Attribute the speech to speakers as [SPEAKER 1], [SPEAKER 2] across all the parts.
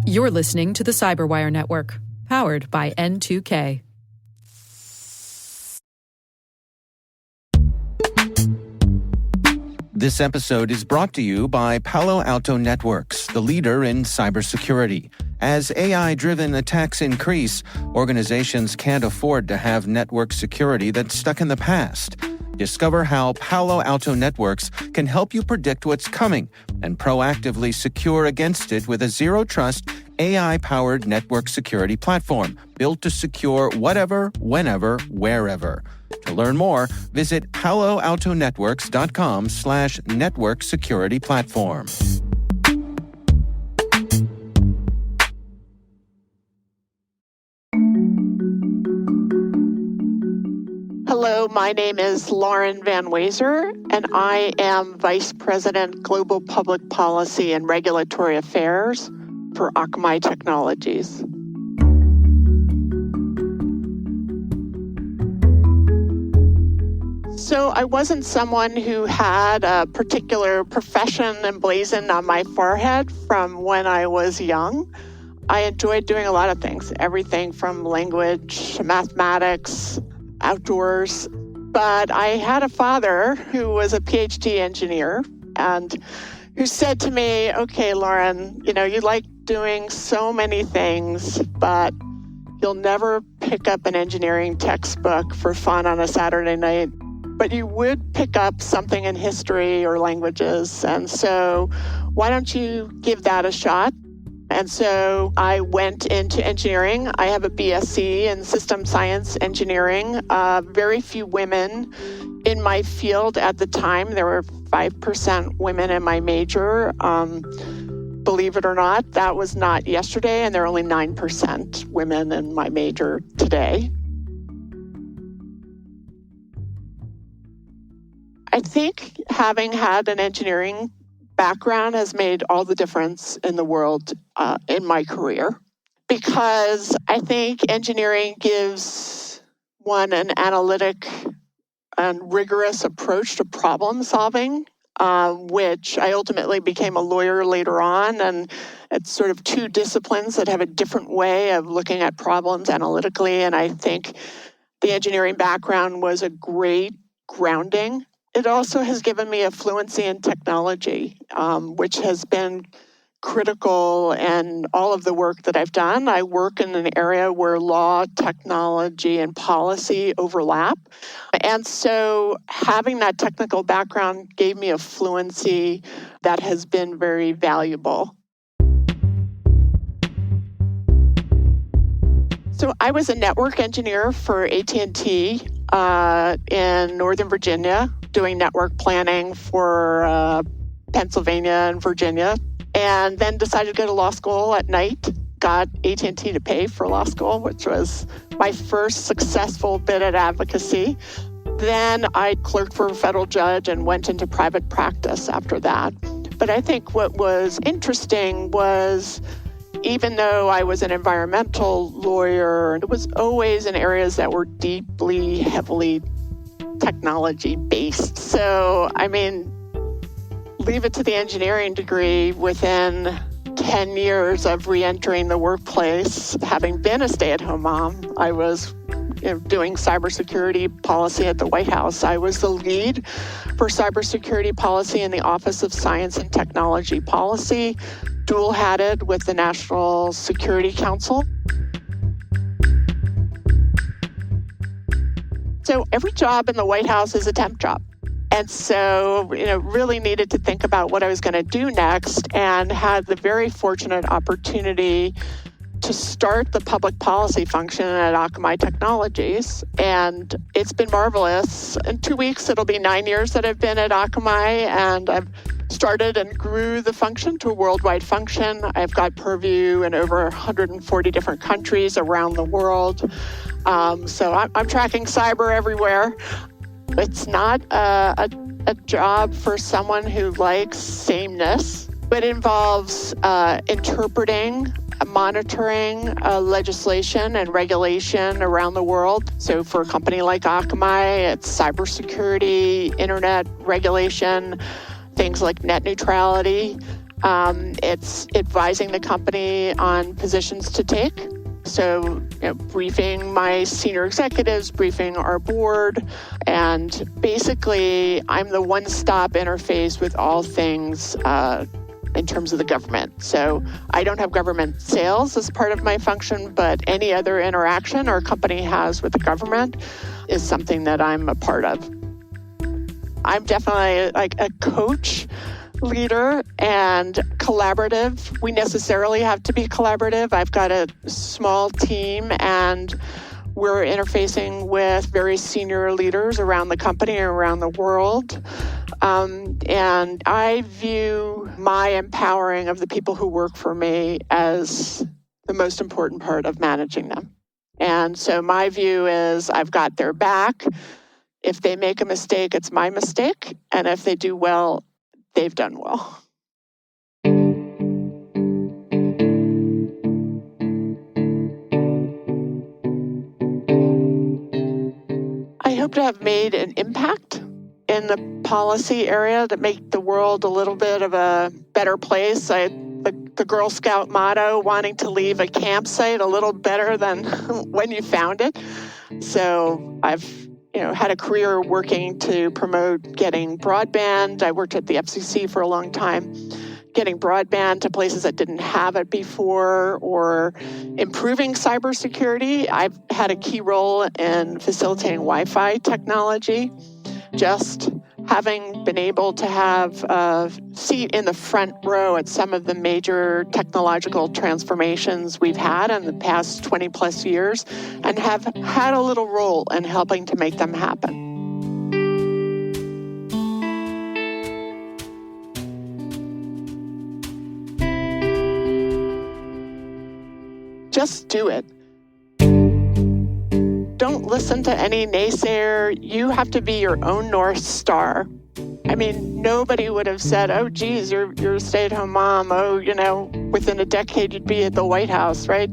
[SPEAKER 1] You're listening to the Cyberwire Network, powered by N2K.
[SPEAKER 2] This episode is brought to you by Palo Alto Networks, the leader in cybersecurity. As AI-driven attacks increase, organizations can't afford to have network security that's stuck in the past. Discover how Palo Alto Networks can help you predict what's coming and proactively secure against it with a zero-trust, AI-powered network security platform built to secure whatever, whenever, wherever. To learn more, visit paloaltonetworks.com/network security platform.
[SPEAKER 3] Hello, my name is Lauren Van Wazer, and I am Vice President, Global Public Policy and Regulatory Affairs for Akamai Technologies. So I wasn't someone who had a particular profession emblazoned on my forehead from when I was young. I enjoyed doing a lot of things, everything from language to mathematics, outdoors. But I had a father who was a PhD engineer and who said to me, okay, Lauren, you like doing so many things, but you'll never pick up an engineering textbook for fun on a Saturday night. But you would pick up something in history or languages. And so why don't you give that a shot? And so I went into engineering. I have a BSc in system science engineering. Very few women in my field at the time. There were 5% women in my major. Believe it or not, that was not yesterday, and there are only 9% women in my major today. I think having had an engineering background has made all the difference in the world in my career, because I think engineering gives one an analytic and rigorous approach to problem solving, which I ultimately became a lawyer later on. And it's sort of two disciplines that have a different way of looking at problems analytically. And I think the engineering background was a great grounding. It also has given me a fluency in technology, which has been critical in all of the work that I've done. I work in an area where law, technology, and policy overlap. And so having that technical background gave me a fluency that has been very valuable. So I was a network engineer for AT&T in Northern Virginia, doing network planning for Pennsylvania and Virginia, and then decided to go to law school at night. Got AT&T to pay for law school, which was my first successful bit at advocacy. Then I clerked for a federal judge and went into private practice after that. But I think what was interesting was, even though I was an environmental lawyer, it was always in areas that were deeply, heavily technology-based. So, leave it to the engineering degree, within 10 years of re-entering the workplace, having been a stay-at-home mom, I was doing cybersecurity policy at the White House. I was the lead for cybersecurity policy in the Office of Science and Technology Policy, dual-hatted with the National Security Council. So every job in the White House is a temp job. And so, really needed to think about what I was going to do next, and had the very fortunate opportunity to start the public policy function at Akamai Technologies. And it's been marvelous. In 2 weeks, it'll be 9 years that I've been at Akamai, and I've started and grew the function to a worldwide function. I've got purview in over 140 different countries around the world. So I'm tracking cyber everywhere. It's not a job for someone who likes sameness, but it involves interpreting, monitoring legislation and regulation around the world. So for a company like Akamai, it's cybersecurity, internet regulation, things like net neutrality. It's advising the company on positions to take. So, briefing my senior executives, briefing our board, and basically I'm the one-stop interface with all things in terms of the government. So I don't have government sales as part of my function, but any other interaction our company has with the government is something that I'm a part of. I'm definitely like a coach, leader, and collaborative. We necessarily have to be collaborative. I've got a small team and we're interfacing with very senior leaders around the company and around the world. And I view my empowering of the people who work for me as the most important part of managing them. And so my view is I've got their back. If they make a mistake, it's my mistake. And if they do well, they've done well. I hope to have made an impact in the policy area to make the world a little bit of a better place. The Girl Scout motto, wanting to leave a campsite a little better than when you found it. So I've had a career working to promote getting broadband. I worked at the FCC for a long time, getting broadband to places that didn't have it before, or improving cybersecurity. I've had a key role in facilitating Wi-Fi technology. Just having been able to have a seat in the front row at some of the major technological transformations we've had in the past 20 plus years, and have had a little role in helping to make them happen. Just do it. Don't listen to any naysayer. You have to be your own North Star. I mean, nobody would have said, oh, geez, you're a stay-at-home mom. Oh, within a decade, you'd be at the White House, right?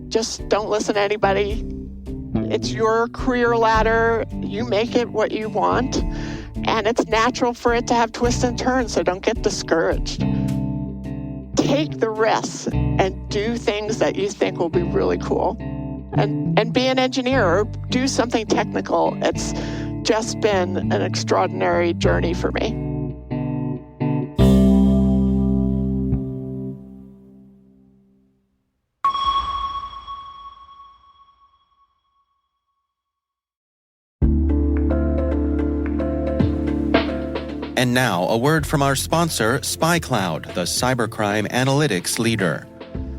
[SPEAKER 3] Just don't listen to anybody. It's your career ladder. You make it what you want. And it's natural for it to have twists and turns, so don't get discouraged. Take the risks and do things that you think will be really cool. And be an engineer or do something technical. It's just been an extraordinary journey for me.
[SPEAKER 2] And now, a word from our sponsor, SpyCloud, the cybercrime analytics leader.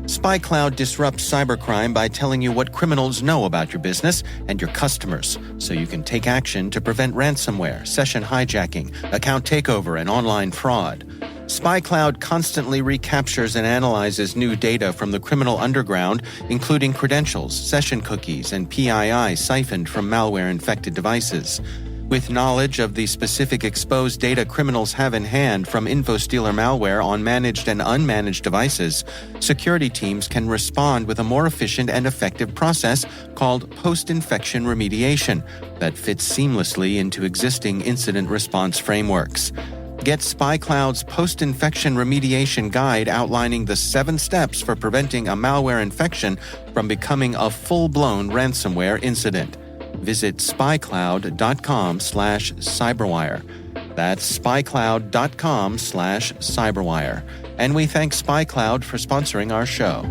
[SPEAKER 2] SpyCloud disrupts cybercrime by telling you what criminals know about your business and your customers, so you can take action to prevent ransomware, session hijacking, account takeover, and online fraud. SpyCloud constantly recaptures and analyzes new data from the criminal underground, including credentials, session cookies, and PII siphoned from malware-infected devices. With knowledge of the specific exposed data criminals have in hand from InfoStealer malware on managed and unmanaged devices, security teams can respond with a more efficient and effective process called post-infection remediation that fits seamlessly into existing incident response frameworks. Get SpyCloud's post-infection remediation guide outlining the 7 steps for preventing a malware infection from becoming a full-blown ransomware incident. Visit spycloud.com/cyberwire. That's spycloud.com/cyberwire. And we thank SpyCloud for sponsoring our show.